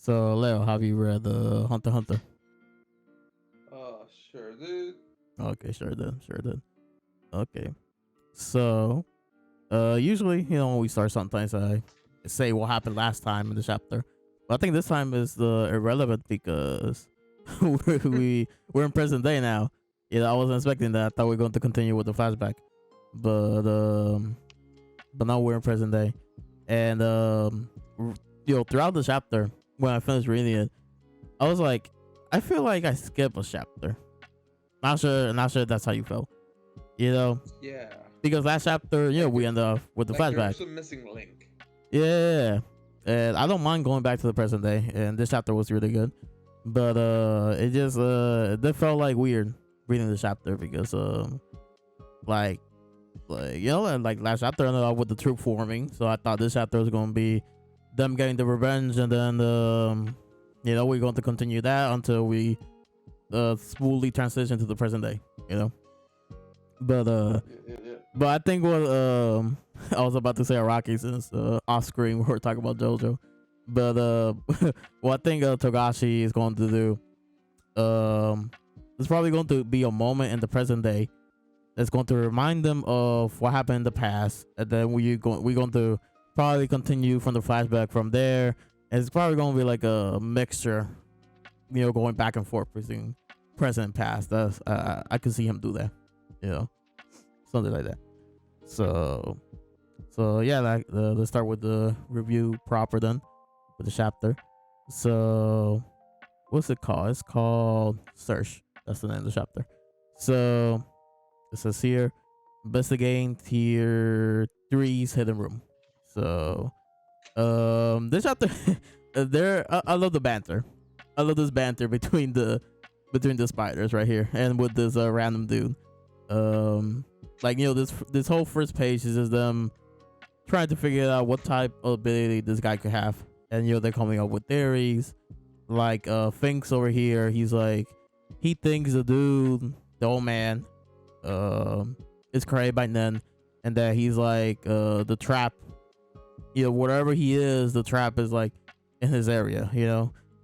So, Leo, have you read Hunter x Hunter? Sure, dude. Okay, sure did, sure did. Okay, so usually when we start, sometimes I say what happened last time in the chapter, but I think this time is irrelevant because we're in present day now. I wasn't expecting that. I thought we are going to continue with the flashback, but now we're in present day, and throughout the chapter when I finished reading it, I was like, I feel like I skipped a chapter. Not sure if that's how you felt. You know, Yeah, because last chapter, like we end up with the like flashback. there's a missing link. Yeah, and I don't mind going back to the present day, and this chapter was really good. But it just that felt like weird reading the chapter because like like last chapter I ended up with the troop forming, so I thought this chapter was gonna be them getting the revenge, and then we're going to continue that until we smoothly transition to the present day. You know, but Yeah. but I think what I was about to say Araki since off screen we were talking about JoJo, but what I think Togashi is going to do, it's probably going to be a moment in the present day that's going to remind them of what happened in the past, and then we're going to probably continue from the flashback from there. And it's probably going to be like a mixture, going back and forth between present and past. That's I could see him do that, you know, something like that. So yeah, like let's start with the review proper then with the chapter. So what's it called? It's called Search. That's the name of the chapter. So it says here, investigating tier three's hidden room. So this chapter, I love the banter. I love this banter between the spiders right here, and with this random dude. Like this whole first page is just them trying to figure out what type of ability this guy could have, and they're coming up with theories. Like Finks over here, he's like, he thinks the dude, the old man, is created by Nen, and that he's like the trap. Whatever he is, the trap is like in his area.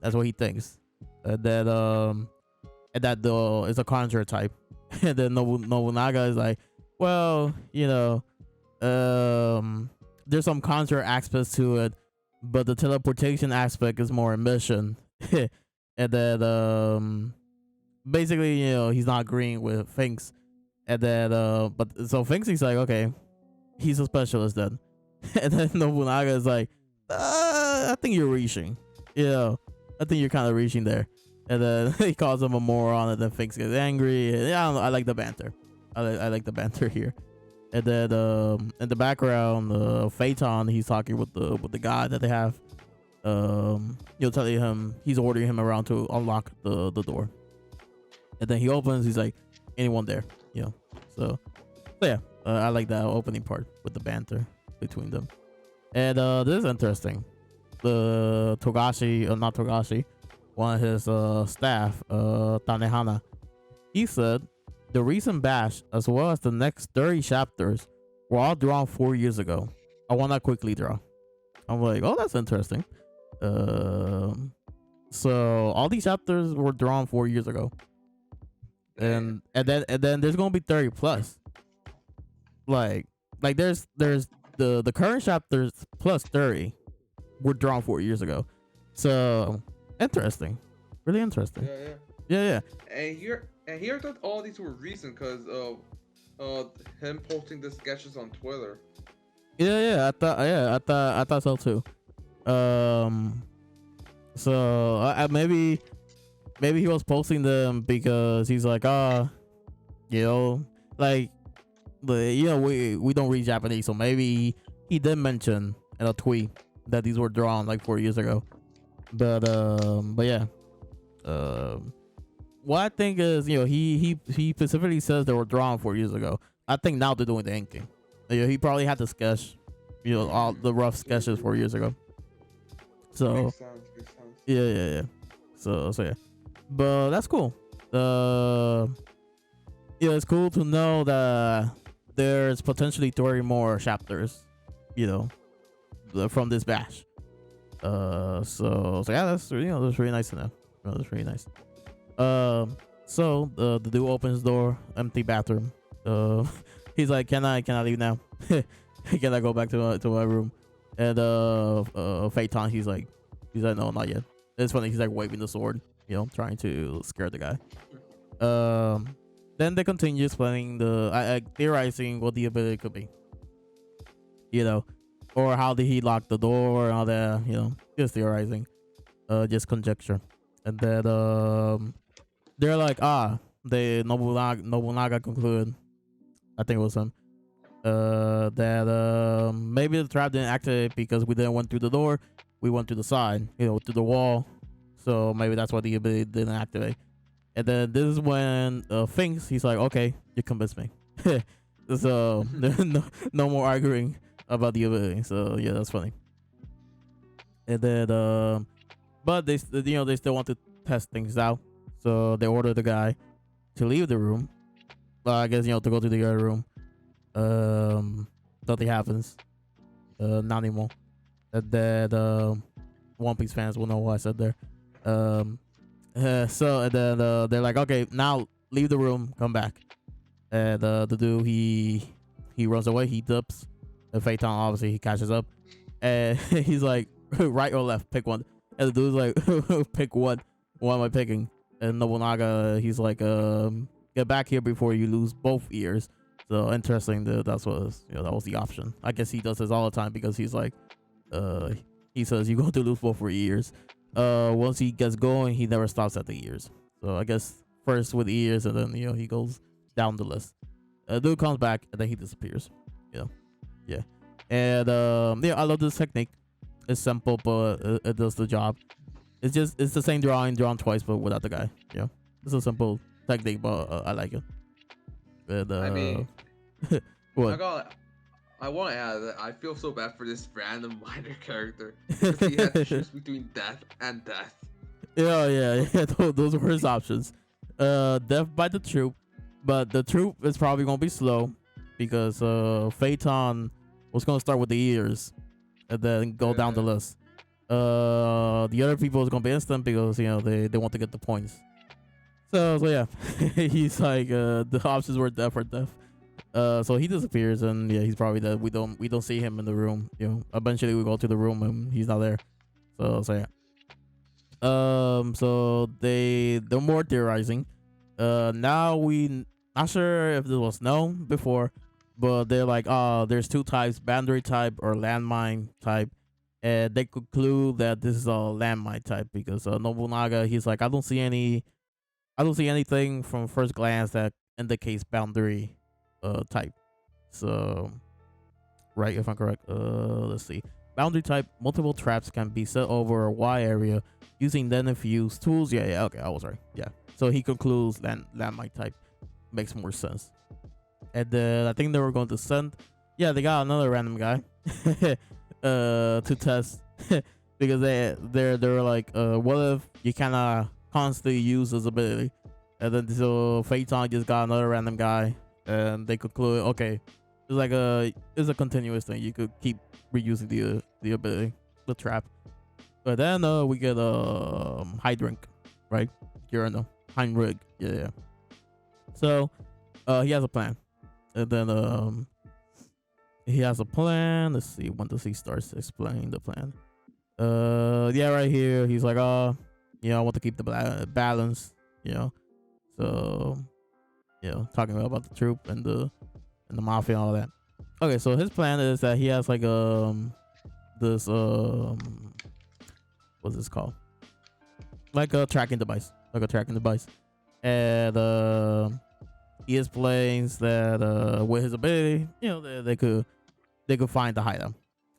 That's what he thinks. And that the is a conjurer type. And then Nobunaga is like, well, there's some conjurer aspects to it, but the teleportation aspect is more a mission. And then basically, he's not agreeing with Finks. And then but so Finks is like, okay, he's a specialist then. And then Nobunaga is like, I think you're reaching. I think you're kind of reaching there. And then he calls him a moron, and then Finks gets angry. And yeah, I don't know, I like the banter. I like the banter here. And then in the background, Phaeton, he's talking with the guy that they have. Telling him, he's ordering him around to unlock the door. And then he opens. He's like, anyone there? So yeah, I like that opening part with the banter between them. And this is interesting. The Togashi, not Togashi, one of his staff, Tanehana, he said the recent bash as well as the next 30 chapters were all drawn 4 years ago. I want to quickly draw. I'm like, oh, that's interesting. So all these chapters were drawn 4 years ago, and then there's gonna be 30 plus. Like there's the current chapters plus 30 were drawn 4 years ago. So interesting, really interesting. Yeah. Yeah. And here that all these were recent because of him posting the sketches on Twitter. Yeah. I thought so too. So maybe he was posting them because he's like, like we don't read Japanese, so maybe he did mention in a tweet that these were drawn like 4 years ago. But yeah. What I think is, he specifically says they were drawn 4 years ago. I think now they're doing the inking. He probably had to sketch, all the rough sketches 4 years ago. So Makes sense. yeah. So yeah, but that's cool. It's cool to know that there's potentially 30 more chapters, from this bash. So yeah, that's that's really nice to know. That's really nice. So the dude opens the door, empty bathroom. He's like, can I leave now? Can I go back to my room? And Phaeton, he's like, no, not yet. It's funny. He's like waving the sword, trying to scare the guy. Then they continue explaining theorizing what the ability could be, or how did he lock the door and all that, just theorizing, just conjecture. And then they're like, they Nobunaga concluded, I think it was him, that maybe the trap didn't activate because we didn't went through the door, we went to the side, to the wall, so maybe that's why the ability didn't activate. And then this is when thinks he's like, okay, you convinced me. So no more arguing about the ability. So yeah, that's funny. And then but they they still want to test things out, so they order the guy to leave the room. I guess to go to the other room. Nothing happens. Not anymore. And then One Piece fans will know what I said there. So and then they're like, okay, now leave the room, come back. And the dude he runs away, he dips. And Phaeton obviously he catches up, and he's like, right or left, pick one. And the dude's like, pick one. What am I picking? And Nobunaga, he's like, get back here before you lose both ears. So interesting that that was the option. I guess he does this all the time because he's like, he says you're going to lose both your ears. Once he gets going, he never stops at the ears. So I guess first with ears, and then he goes down the list. Dude comes back and then he disappears. Yeah. And I love this technique. It's simple, but it does the job. It's the same drawing drawn twice, but without the guy. It's a simple technique, but I like it. And, I mean, what? I want to add that I feel so bad for this random minor character because he had to choose between death and death. Yeah. Those were his options. Death by the troop, but the troop is probably gonna be slow because Phaeton was gonna start with the ears and then go down the list. The other people is gonna be instant because they want to get the points. So yeah, he's like the options were death or death. So he disappears and yeah, he's probably dead. We don't see him in the room. Eventually we go to the room and he's not there. So yeah. So they're more theorizing. Now we not sure if this was known before, but they're like, there's two types, boundary type or landmine type. And they conclude that this is a landmine type because Nobunaga, he's like, I don't see anything from first glance that indicates boundary type. So right, if I'm correct, let's see. Boundary type, multiple traps can be set over a wide area using then infused tools. Yeah, okay, I was right. Yeah. So he concludes landmine type makes more sense. And then I think they were going to send, they got another random guy to test because they're like, what if you kind of constantly use this ability? And then so Phaeton just got another random guy, and they conclude, okay, it's a continuous thing. You could keep reusing the ability, the trap. But then we get Hydrink, right? Heinrich, yeah. So he has a plan, and then he has a plan. Let's see, when does he start explaining the plan? Right here, he's like, I want to keep the balance, So, talking about the troop and the mafia and all that. Okay, so his plan is that he has like this what's this called? Like a tracking device, and he explains that with his ability, they could find the hideout.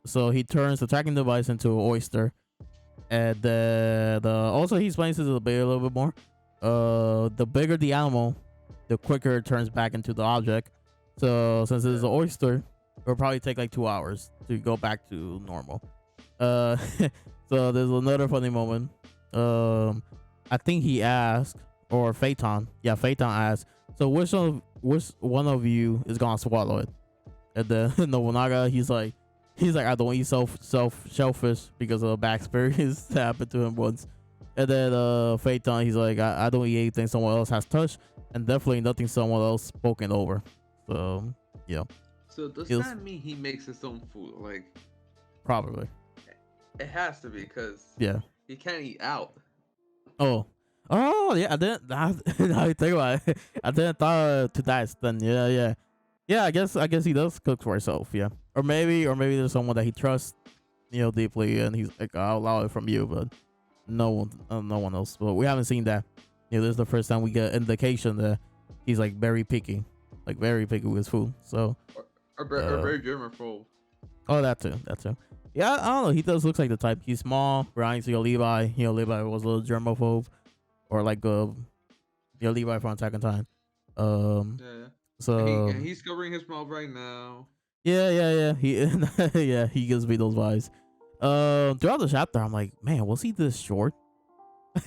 So he turns the tracking device into an oyster, and then also he explains his ability a little bit more. The bigger the animal, the quicker it turns back into the object. So since it's an oyster, it'll probably take like 2 hours to go back to normal. So there's another funny moment. I think he asked, or Phaeton asked, so which one of you is gonna swallow it? And then Nobunaga, he's like, He's like, I don't eat shellfish because of a bad experience that happened to him once. And then Phaeton, he's like, I don't eat anything someone else has touched, and definitely nothing someone else spoken over. So yeah, So does he'll that mean he makes his own food? Like, probably. it has to be, because Yeah. he can't eat out. Oh. Oh yeah, I didn't. Now you think about it, I didn't thought to that extent. Yeah, yeah, yeah. I guess he does cook for himself. Yeah, or maybe there's someone that he trusts, deeply, and he's like, I'll allow it from you, but no one else. But we haven't seen that. This is the first time we get indication that he's like very picky, with his food. So, Or very germaphobe. oh, that too, that too. Yeah, I don't know. He does looks like the type. He's small, reminds you of Levi. Levi was a little germaphobe, or like Levi from Attack on Titan. Um, Yeah. so And he's covering his mouth right now. yeah. He yeah, he gives me those vibes. Throughout the chapter, I'm like, man, was he this short?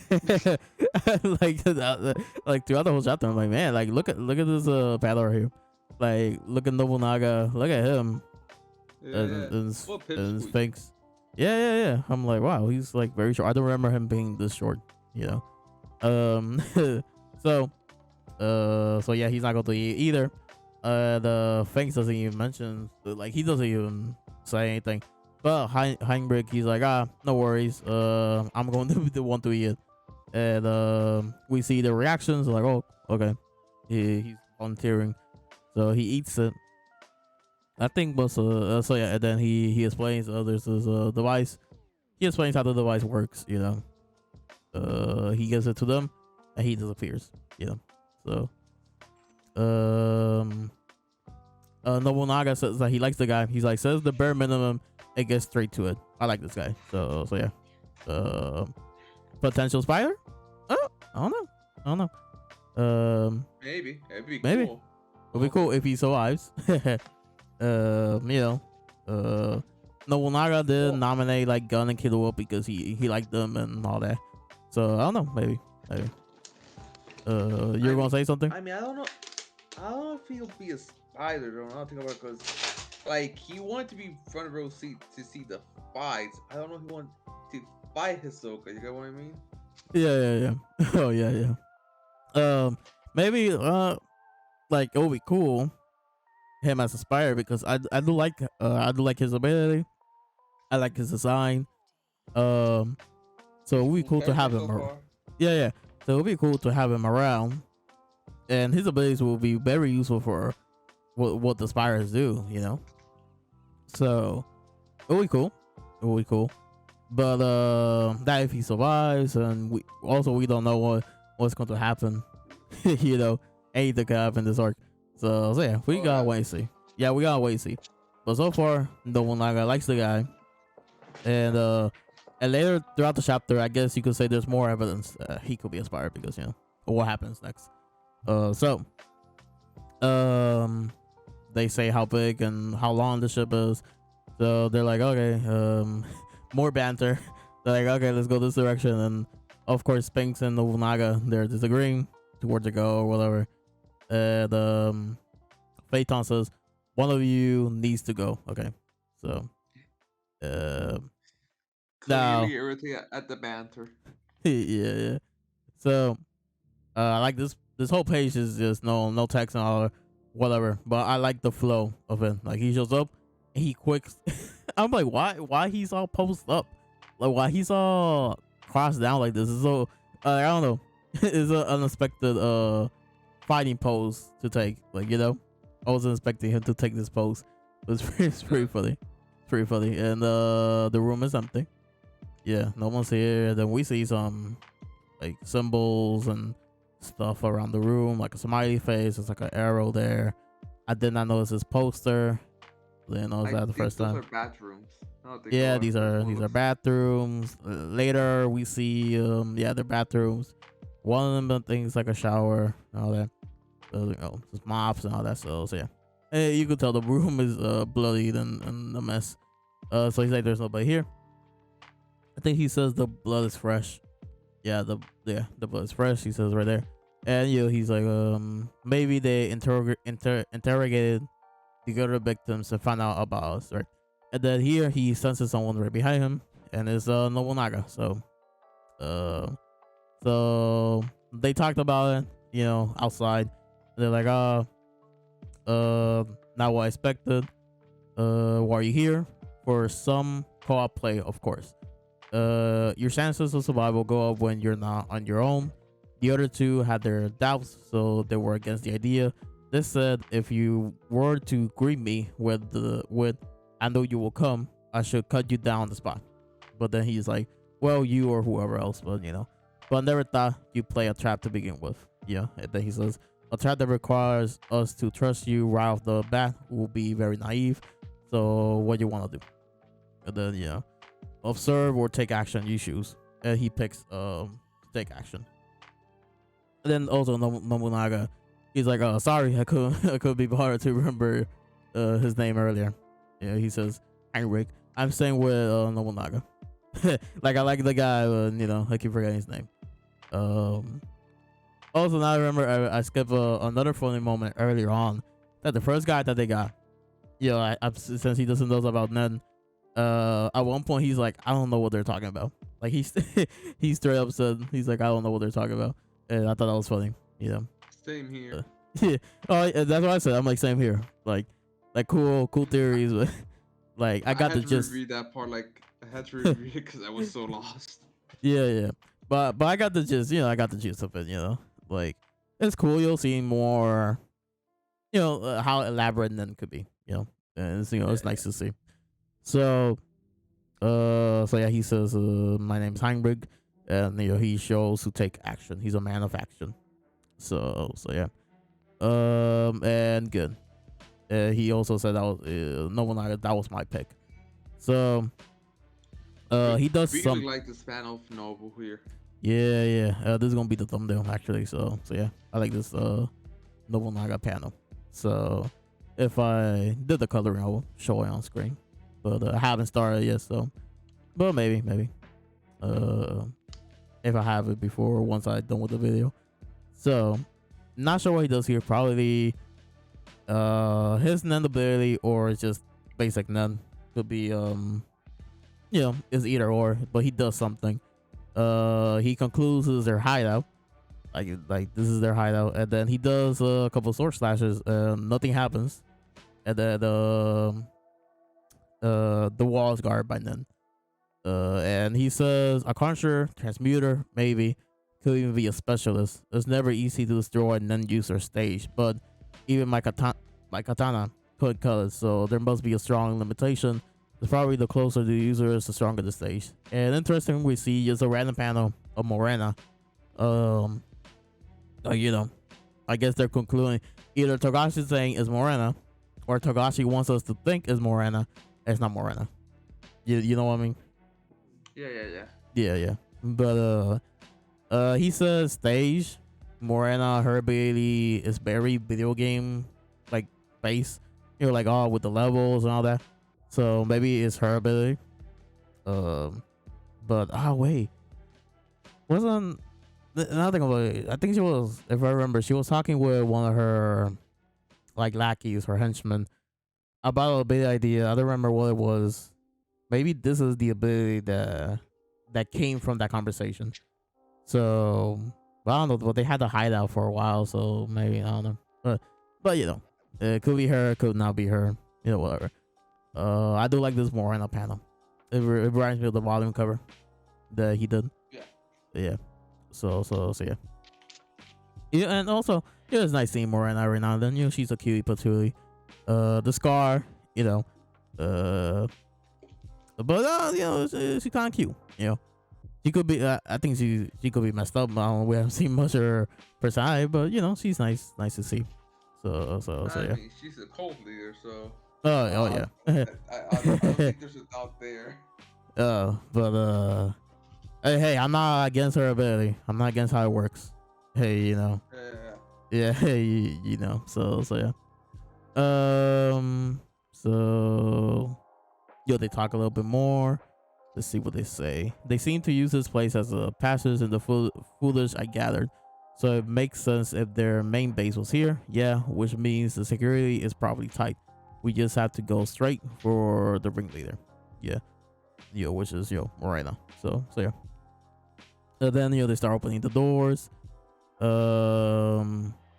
like throughout the whole chapter, I'm like, man, like look at this battle right here. Like look at Nobunaga, look at him, Yeah. and Sphinx. Yeah. I'm like, wow, he's like very short. I don't remember him being this short. So yeah, he's not going to eat either. The Sphinx doesn't even mention, like, he doesn't even say anything. But Heinrich, he's like, no worries. I'm going to be the one to eat it. And we see the reactions, like, oh, okay. He's volunteering. So he eats it. I think was so yeah, and then he explains there's this device. He explains how the device works, he gives it to them and he disappears, So Nobunaga says that he likes the guy. He's like, says the bare minimum and gets straight to it. I like this guy. So yeah. Potential spider? Oh, I don't know. Maybe. It'd be Maybe. cool. It'll be cool if he survives. Nobunaga did nominate like Gun and Killua because he liked them and all that. So I don't know, maybe. You're gonna say something? I mean, I don't know. I don't know if he'll be a spider, though. I don't think about it, because, like, he wanted to be front row seat to see the fights. I don't know if he wanted to fight Hisoka. You get what I mean? Yeah. Oh yeah. Maybe like it would be cool him as a spider because I do like his ability. I like his design. So it would be cool to have him. Yeah. So it would be cool to have him around, and his abilities will be very useful for what the spiders do. So it would be cool. But that if he survives, and we don't know what's going to happen. Anything could happen this arc. So yeah, we gotta wait and see. Yeah, we gotta wait and see. But so far, Nobunaga likes the guy, and later throughout the chapter, I guess you could say there's more evidence he could be a spy because what happens next. They say how big and how long the ship is. So they're like, okay, more banter. They're like, okay, let's go this direction. And of course, Sphinx and Nobunaga, they're disagreeing towards to go or whatever. And Phaeton says, one of you needs to go. Okay, so now Clearly irritated at the banter. yeah. So I like this whole page is just no text and all whatever, but I like the flow of it. Like he shows up and he quicks. I'm like, why he's all posted up, like why he's all crossed down like this? Is so I don't know. It's an unexpected fighting pose to take. Like I wasn't expecting him to take this pose. It's pretty funny. It's pretty funny. And the room is empty. Yeah, no one's here. Then we see some like symbols and stuff around the room, like a smiley face. It's like an arrow there. I did not notice this poster. Didn't notice that the first time. Those are bathrooms. Yeah, these are bathrooms. Later we see they're bathrooms. One of them things like a shower and all that. So, just mops and all that stuff. So yeah, and you could tell the room is bloodied and a mess. So he's like, there's nobody here. I think he says the blood is fresh. Yeah, the blood is fresh. He says right there. And he's like, maybe they interrogated the other victims and found out about us, right? And then here he senses someone right behind him, and it's Nobunaga. Uh, so they talked about it, outside. They're like, not what I expected. Why are you here? For some co-op play, of course. Your chances of survival go up when you're not on your own. The other two had their doubts, so they were against the idea. They said if you were to greet me with I know you will come, I should cut you down on the spot. But then he's like, well, you or whoever else, but but I never thought you'd play a trap to begin with. Yeah. And then he says, a trap that requires us to trust you right off the bat will be very naive. So what do you want to do? And then observe or take action, you choose. And he picks take action. And then also Nobunaga, he's like, sorry, I could be bothered to remember his name earlier. Yeah, he says Heinrich. I'm staying with Nobunaga. Like I like the guy, I keep forgetting his name. Also now I remember I skipped another funny moment earlier on, that the first guy that they got, since he doesn't know about Nen, at one point he's like, I don't know what they're talking about. Like he's straight up said, he's like, I don't know what they're talking about, and I thought that was funny. Same here. Yeah. Oh, that's what I said. I'm like, same here. Like cool theories, but like I got to just read that part. Like I had to reread it because I was so lost. Yeah. But I got the gist. I got the gist of it. Like it's cool. You'll see more. How elaborate Nen could be. And it's nice to see. So yeah, he says, my name's Heinrich, and he shows to take action. He's a man of action. So yeah. And good. He also said that was Nobunaga. That was my pick. So he does really some like the span of Nobu here. Yeah. This is gonna be the thumbnail actually. So yeah, I like this Nobunaga panel. So if I did the coloring, I will show it on screen. But I haven't started yet, so but maybe if I have it before once I'm done with the video. So not sure what he does here. Probably his Nen ability or just basic Nen. Could be it's either or, but he does something. He concludes this is their hideout. Like this is their hideout, and then he does a couple sword slashes. Nothing happens, and then the wall is guarded by Nen. And he says a conjurer, transmuter, maybe could even be a specialist. It's never easy to destroy a Nen user stage, but even my katana could cut it. So there must be a strong limitation. It's probably the closer the user is, the stronger the stage. And interesting, we see just a random panel of Morena. I guess they're concluding either Togashi's saying is Morena, or Togashi wants us to think is Morena. It's not Morena. You know what I mean? Yeah. But he says stage Morena, her ability is very video game like base. Like with the levels and all that. So maybe it's her ability. But wait, wasn't another thing about it, I think she was, if I remember, she was talking with one of her like lackeys or henchmen about a big idea. I don't remember what it was. Maybe this is the ability that came from that conversation. So I don't know, but they had to hide out for a while, so maybe I don't know. But it could be her, it could not be her. Whatever. I do like this Morena panel. It reminds me of the volume cover that he did. Yeah. So yeah. Yeah, and also it's nice seeing Morena every now and then. She's a cutie patootie. The scar, but she's kind of cute. She could be. I think she could be messed up. We haven't seen much of her personality, but she's nice to see. So I yeah. mean, she's a cult leader, so. Oh yeah. I don't think there's a doubt there. But hey, I'm not against her ability. I'm not against how it works. Hey, Yeah. Yeah, hey, So yeah. So they talk a little bit more. Let's see what they say. They seem to use this place as a passage in the foolish, I gathered. So it makes sense if their main base was here. Yeah, which means the security is probably tight. We just have to go straight for the ringleader. Yeah, which is Morena. So yeah. And then they start opening the doors.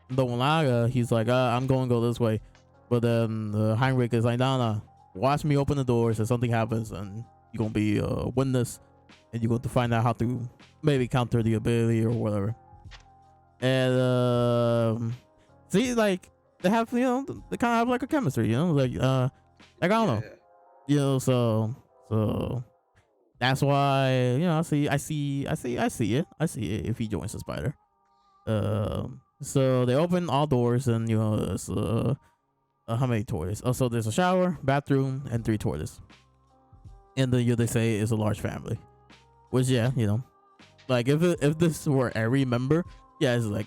Nobunaga, he's like, I'm going to go this way, but then Heinrich is like, nah, watch me open the doors. If something happens, and you're gonna be a witness, and you're going to find out how to maybe counter the ability or whatever. And see, like they have, they kind of have like a chemistry, like I don't know, so that's why I see it if he joins the spider. So they open all doors, and there's how many toilets? Oh, so there's a shower, bathroom, and 3 toilets. And then they say it's a large family, which like if this were every member, it's like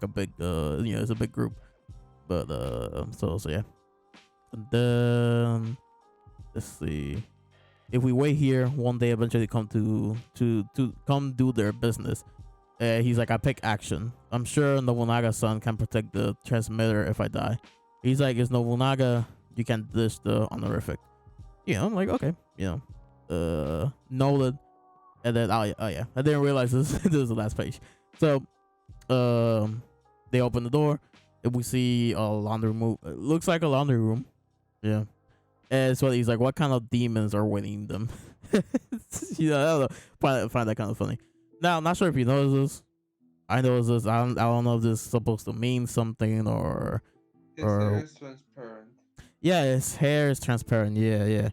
a big it's a big group. But so yeah. And then let's see. If we wait here, one day eventually come to come do their business. He's like, I pick action. I'm sure Nobunaga's son can protect the transmitter if I die. He's like, it's Nobunaga, you can dish the honorific. I'm like, okay, noted. And then oh yeah, I didn't realize this this is the last page. So they open the door, and we see a laundry room. It looks like a laundry room. Yeah. And so he's like, what kind of demons are winning them? I don't know. Find that kind of funny. Now, I'm not sure if you noticed this. I noticed this. I don't know if this is supposed to mean something or. His hair is transparent. Yeah, his hair is transparent. Yeah.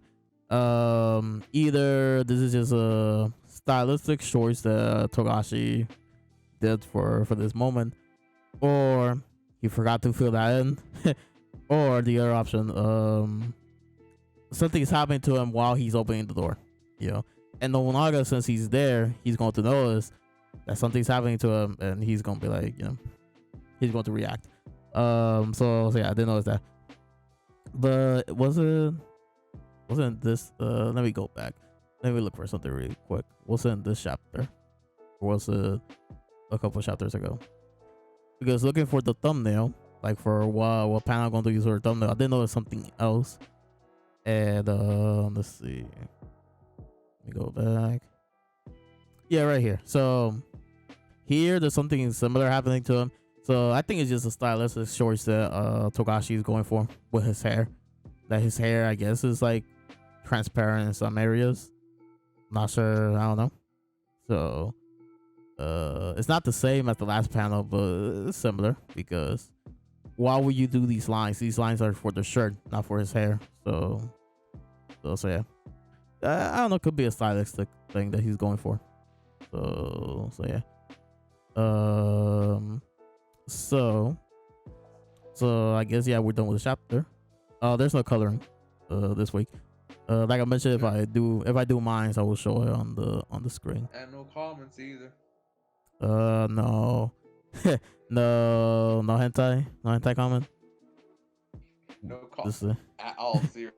Either this is just a stylistic choice that Togashi did for this moment, or he forgot to fill that in, or the other option, something is happening to him while he's opening the door, and Nobunaga, since he's there, he's going to notice that something's happening to him, and he's going to be like, he's going to react. So yeah, I didn't notice that. But wasn't this? Let me go back. Let me look for something really quick. Wasn't this chapter? Or was it a couple chapters ago? Because looking for the thumbnail, like for what panel I'm going to use for a thumbnail, I didn't notice something else. And let's see. Let me go back. Yeah, right here. So here, there's something similar happening to him. So I think it's just a stylistic choice that Togashi is going for with his hair. That his hair, I guess, is like transparent in some areas. Not sure. I don't know. So it's not the same as the last panel, but it's similar, because why would you do these lines? These lines are for the shirt, not for his hair. So yeah. I don't know. Could be a stylistic thing that he's going for. So yeah. So I guess we're done with the chapter. There's no coloring this week. Like I mentioned, if I do mines, I will show it on the screen. And no comments either. No. no hentai comment. No comments at all. 0.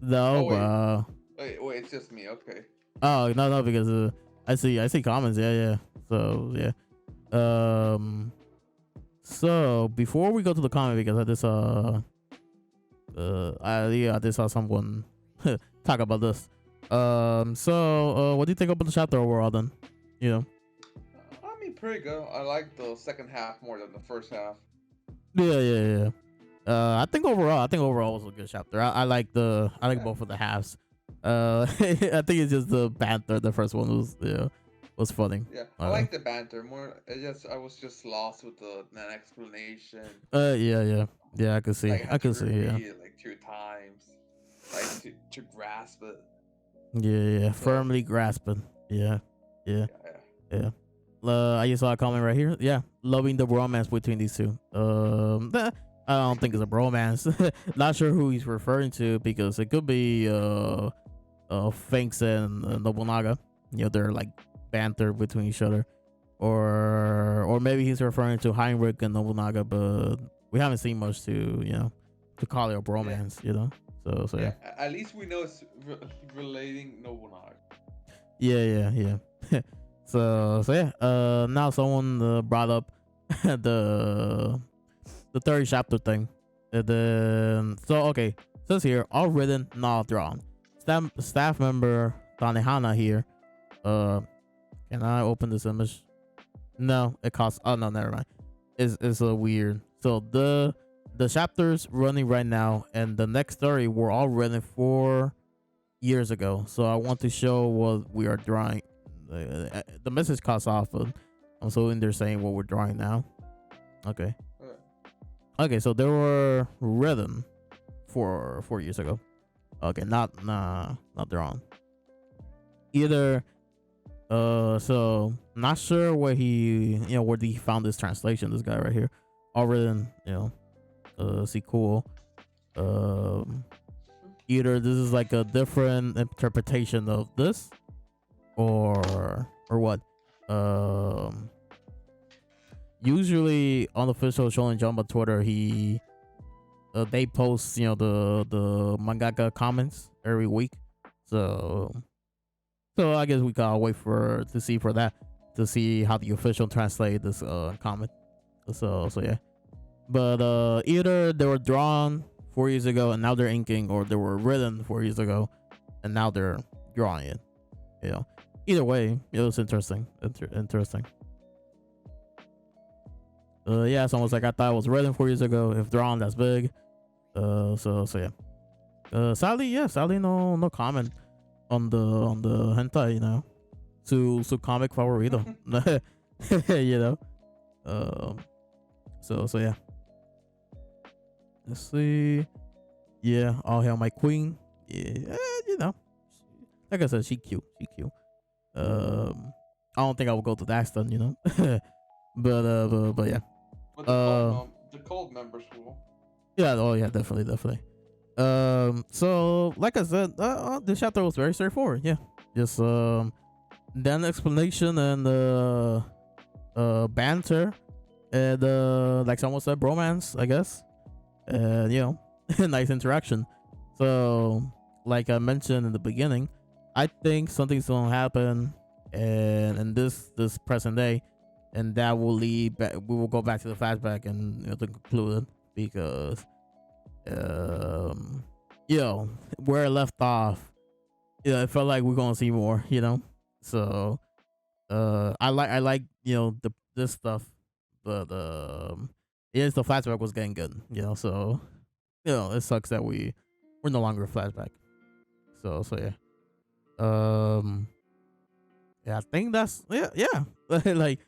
No. Wait, it's just me. Okay. Oh no, because I see comments. Yeah. So yeah. So before we go to the comment, because I just saw someone talk about this. So what do you think about the chapter overall then? I mean, pretty good. I like the second half more than the first half. Yeah. I think overall it was a good chapter. I like both of the halves. I think it's just the banter. The first one was funny. Yeah, I like the banter more. I was just lost with an explanation. Yeah. I could see. Like, I could see. Yeah. It like 2 times, like to grasp it. Yeah. Firmly grasping. Yeah. I just saw a comment right here. Yeah, loving the romance between these two. I don't think it's a bromance. Not sure who he's referring to, because it could be Finks and Nobunaga. They're like banter between each other, or maybe he's referring to Heinrich and Nobunaga, but we haven't seen much to call it a bromance. So yeah. At least we know it's relating Nobunaga. Yeah. So yeah. Now someone brought up the third chapter thing. And then so okay, says here all written, not drawn. Staff member Tanehana here. Uh, can I open this image? No, it costs. Oh no, never mind. It's a weird. So the chapters running right now and the next story were all written 4 years ago. So I want to show what we are drawing. The message cuts off, but I'm assuming they're saying what we're drawing now. Okay. Okay, so they were written 4 years ago. Okay, not drawn. Either so not sure where where he found this translation, this guy right here. All written, see cool. Either this is like a different interpretation of this or what. Usually on official Shonen Jump on Twitter, they post the mangaka comments every week, so I guess we gotta wait to see how the official translate this comment. So yeah, but either they were drawn 4 years ago and now they're inking, or they were written 4 years ago and now they're drawing it. Either way, it was interesting. Interesting. Yeah, it's almost like I thought it was written 4 years ago. If drawn, that's big. So yeah. Sadly, no comment on the hentai. Su comic favorito. So yeah. Let's see. Yeah, all hail my queen. Yeah, like I said, she cute. I don't think I will go to that extent, but yeah. But the cult members will. Yeah. Oh yeah. Definitely. So like I said, this chapter was very straightforward. Yeah. Just then explanation and banter and like someone said, bromance, I guess. And nice interaction. So like I mentioned in the beginning, I think something's gonna happen and in this present day, and that will lead back. We will go back to the flashback and to conclude it, because where it left off, it felt like we're gonna see more. So I like this stuff, but yes, the flashback was getting good. So it sucks that we're no longer a flashback. So yeah. Yeah, I think that's yeah. Like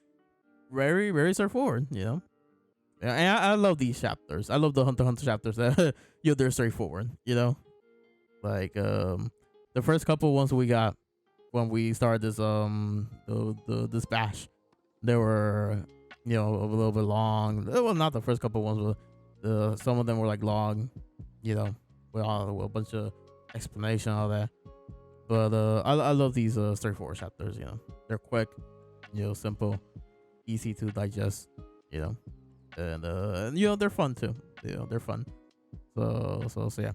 very, very straightforward, Yeah, and I love these chapters. I love the Hunter x Hunter chapters that they're straightforward, Like the first couple ones we got when we started this this bash, they were a little bit long. Well, not the first couple ones, but some of them were like long, with a bunch of explanation, all that. But I love these straightforward chapters. They're quick, simple, easy to digest. And they're fun too. They're fun. So yeah.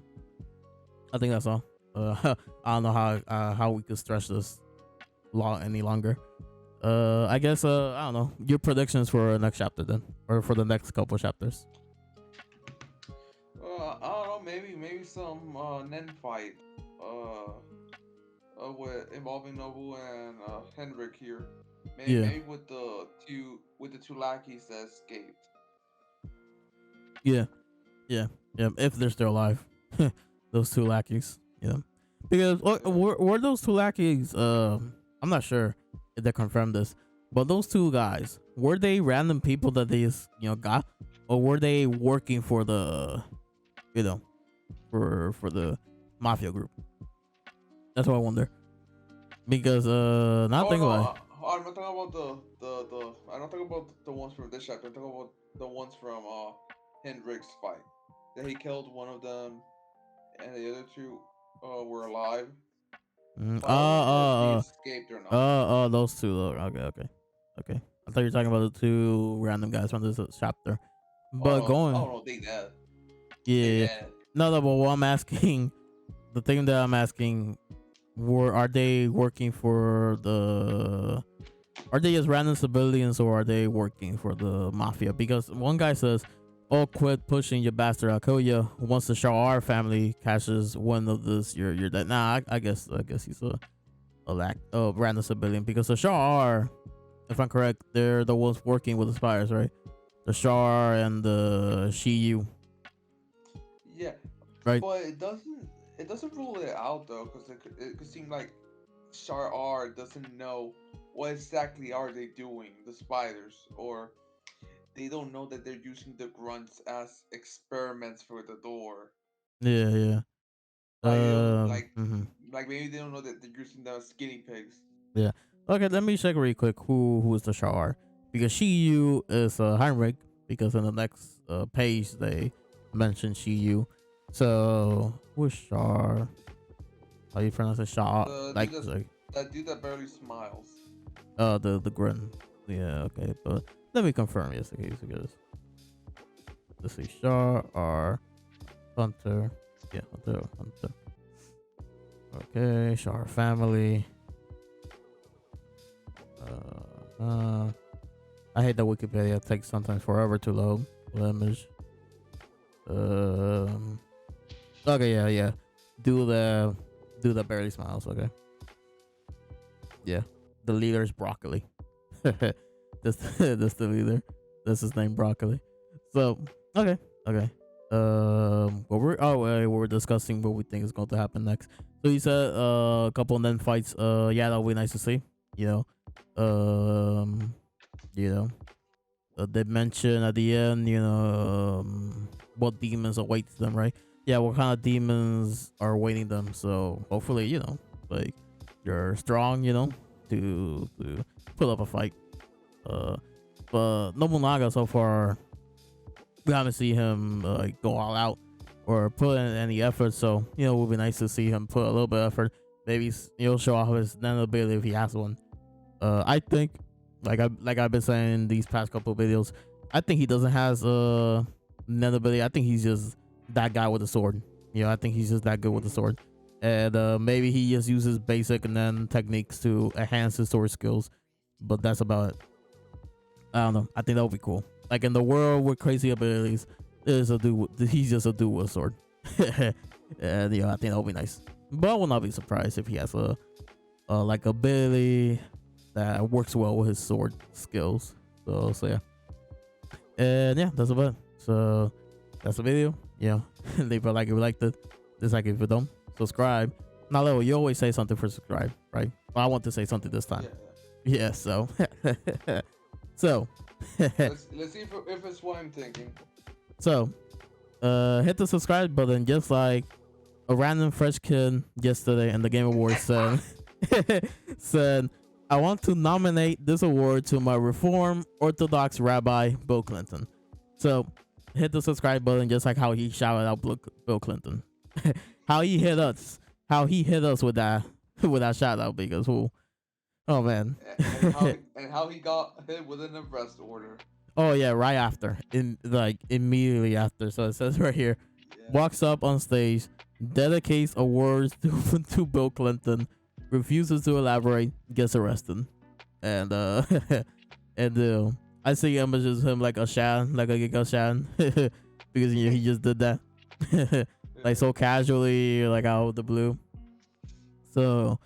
I think that's all. I don't know how we could stretch this any longer. I guess I don't know. Your predictions for the next chapter then, or for the next couple chapters. I don't know. Maybe some Nen fight. With involving Nobu and Henrik here. Maybe with the two lackeys that escaped. Yeah. If they're still alive, those two lackeys. Because were those two lackeys? I'm not sure if they confirmed this, but those two guys, were they random people that they just got, or were they working for the for the mafia group? That's what I wonder. Because not thinking about it. I'm not talking about the I'm not talking about the ones from this chapter. I'm talking about the ones from Hendrik's fight. That he killed one of them, and the other two were alive. Escaped or not? Those two. Okay. I thought you were talking about the two random guys from this chapter. But going. Oh no, they dead. Yeah. No, but what I'm asking, the thing that I'm asking, are they working for the? Are they just random civilians, or are they working for the mafia? Because one guy says Oh, quit pushing, you bastard! I'll kill you. Once the Shar family catches one of this, you're dead. Nah, I guess he's a lack random civilian because the Shar, if I'm correct, they're the ones working with the spires, right? The Shar and the Shiyu, Yeah, right? but it doesn't rule it out though, because it could seem like Char R doesn't know what exactly are they doing, the spiders, or they don't know that they're using the grunts as experiments for the door. Yeah, yeah. Like they don't Mhm. like maybe they don't know that they're using them as guinea pigs. Yeah. Okay, let me check really quick who is the Shar because Shiyu is Heinrich because in the next page they mention Shiyu. So who's Shar? How you pronounce it? Shar? The dude Like that dude that barely smiles. the Grin. Yeah. Okay, but let me confirm. Yes, okay, because let's see. Shar or Hunter. Yeah, Hunter. Okay, Shar family. I hate that Wikipedia takes sometimes forever to load the image. Um. Okay, yeah. Do the barely smiles. Okay. Yeah. The leader is broccoli. That's the leader. That's his name, broccoli. So okay. What we're discussing what we think is going to happen next. So you said a couple of then fights. Yeah, that'll be nice to see. You know, you know, they mention at the end, what demons awaits them, right? Yeah, what kind of demons are awaiting them? So hopefully, like you're strong, to put up a fight. But Nobunaga so far, we haven't seen him go all out or put in any effort. So it would be nice to see him put a little bit of effort. Maybe show off his nen ability if he has one. I think, I've been saying these past couple of videos, I think he doesn't has nen ability. I think he's just that guy with a sword. I think he's just that good with the sword. And maybe he just uses basic and then techniques to enhance his sword skills. But that's about it. I don't know. I think that would be cool. Like in the world with crazy abilities, there's a dude. He's just a dude with a sword. And I think that would be nice. But I will not be surprised if he has a like ability that works well with his sword skills. So yeah. And yeah, that's about it. So that's the video. Leave a like if you liked it. Dislike if you don't. Subscribe. Now, Leo, you always say something for subscribe, right? Well, I want to say something this time. Yeah. So. So. let's see if it's what I'm thinking. So, hit the subscribe button just like a random fresh kid yesterday in the Game Awards said. said, I want to nominate this award to my Reform Orthodox Rabbi Bill Clinton. So hit the subscribe button just like how he shouted out Bill Clinton. how he hit us with that shout out because oh man. and how he got hit with an arrest order. Oh yeah, right after, immediately after. So it says right here, walks up on stage, dedicates awards to Bill Clinton, refuses to elaborate, gets arrested, and and I see images of him like a Shan, like a Giga Shan, because he just did that, like so casually, like out of the blue. So,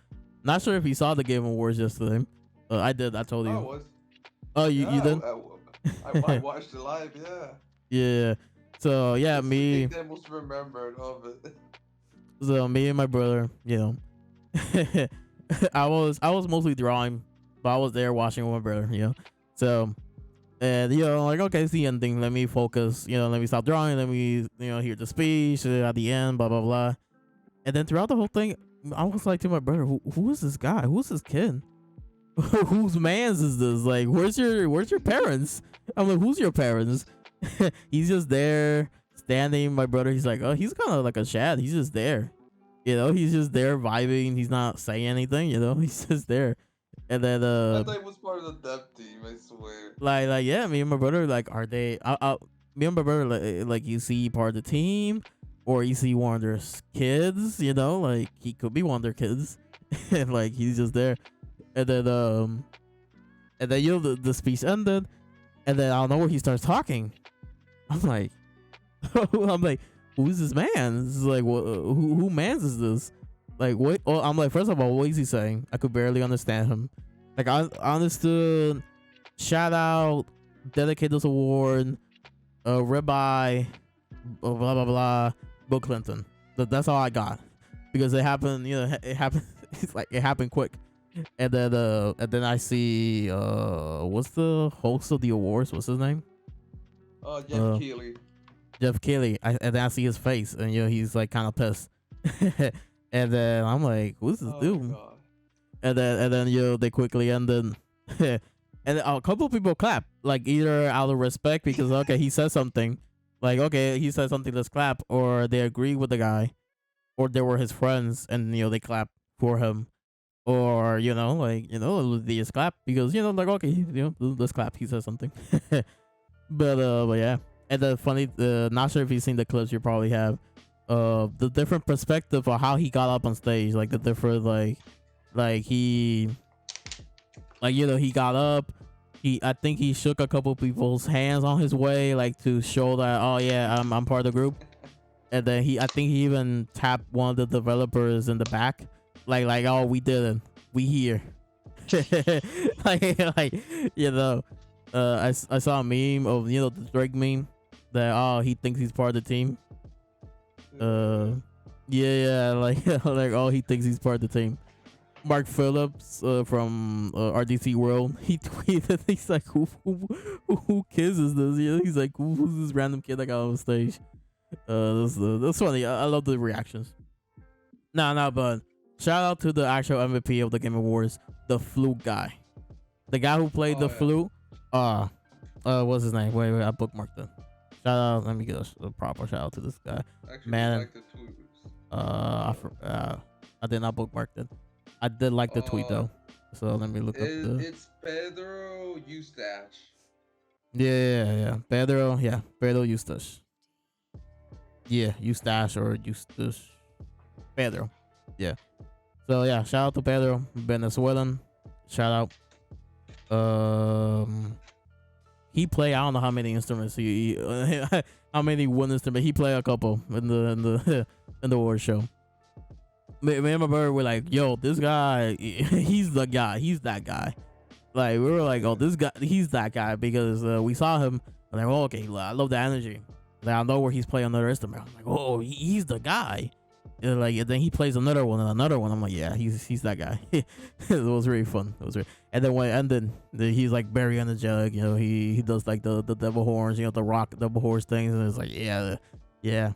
not sure if you saw the Game Awards yesterday. I did. I told you. I was. Oh, you did? I watched it live. Yeah. Yeah. So yeah, it's me. The most remembered of it. So me and my brother, I was mostly drawing, but I was there watching with my brother, So, and like okay, it's the ending. Let me focus. Let me stop drawing. Let me hear the speech at the end. Blah blah blah. And then throughout the whole thing, I was like to my brother, who is this guy? Who's this kid? Whose man's is this? Like, where's your parents? I'm like, who's your parents? He's just there standing. My brother, he's like, oh, he's kind of like a Chad. He's just there. He's just there vibing. He's not saying anything. He's just there. And then I thought he was part of the dev team. I swear. Like yeah, me and my brother are they? Me and my brother like you see part of the team, or you see one of their kids. Like he could be one of their kids, and like he's just there. And then the speech ended, and then I don't know where he starts talking. I'm like, I'm like, who's this man? This is like, who man's is this? Like, what? Oh, I'm like, first of all, what is he saying? I could barely understand him. Like, I understood. Shout out, dedicate this award, ribeye, blah blah blah, Bill Clinton. That's all I got because it happened. You know, it happened. It's like it happened quick, and then I see what's the host of the awards? What's his name? Jeff Keighley. Jeff Keighley. And then I see his face, and you know he's like kind of pissed. And then I'm like, who's this dude? And then you know they quickly ended. And a couple of people clap, like either out of respect because okay he said something, like okay he said something, let's clap, or they agree with the guy, or they were his friends and you know they clap for him, or you know like you know they just clap because you know like okay you know let's clap, he said something. But yeah, and the funny, not sure if you've seen the clips, you probably have, the different perspective of how he got up on stage, like the different like he. Like you know, he got up. I think he shook a couple people's hands on his way, like to show that oh yeah, I'm part of the group. And then I think he even tapped one of the developers in the back, like oh we did it, we here. like you know, I saw a meme of you know the Drake meme that oh he thinks he's part of the team. Yeah, like like oh he thinks he's part of the team. Mark Phillips from RDC World, he tweeted, he's like, who kids is this? You know, he's like, who's this random kid that got on stage? That's funny. I love the reactions. No, but shout out to the actual MVP of the Game Awards, the flute guy, the guy who played the flute. What's his name? Wait, I bookmarked it. Shout out. Let me get a proper shout out to this guy. Actually, Man, like the I did not bookmark it. I did like the tweet though, so let me look up the. It's Pedro Eustache. Yeah. Pedro Eustache. Yeah, Eustache or Eustache. Pedro. Yeah. So yeah, shout out to Pedro, Venezuelan. Shout out. He play I don't know how many instruments how many one instrument he play, a couple in the in the award show. Me and my brother were like, yo, this guy, he's the guy. He's that guy. Like, we were like, oh, this guy, he's that guy because we saw him. I'm like, oh, okay, I love the energy. Like, I know where he's playing another instrument. I'm like, oh, he's the guy. And like, and then he plays another one and another one. I'm like, yeah, he's that guy. It was really fun. It was really, and then when it ended, he's like very energetic. You know, he does like the devil horns, you know, the rock devil horns things. And it's like, yeah,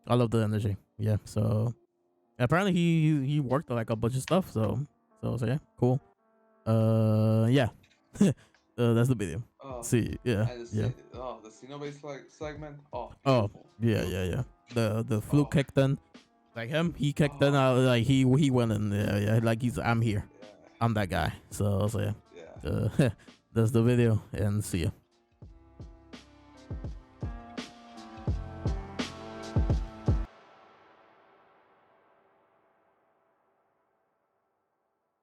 I love the energy. Yeah, so. Apparently he worked on like a bunch of stuff, so yeah, cool. Yeah, that's the video. See, yeah. The Cino-based segment. Oh, yeah. The flute kicked in, like him. He kicked in, like he went in. Yeah. Like I'm here. Yeah. I'm that guy. So yeah. That's the video, and see ya.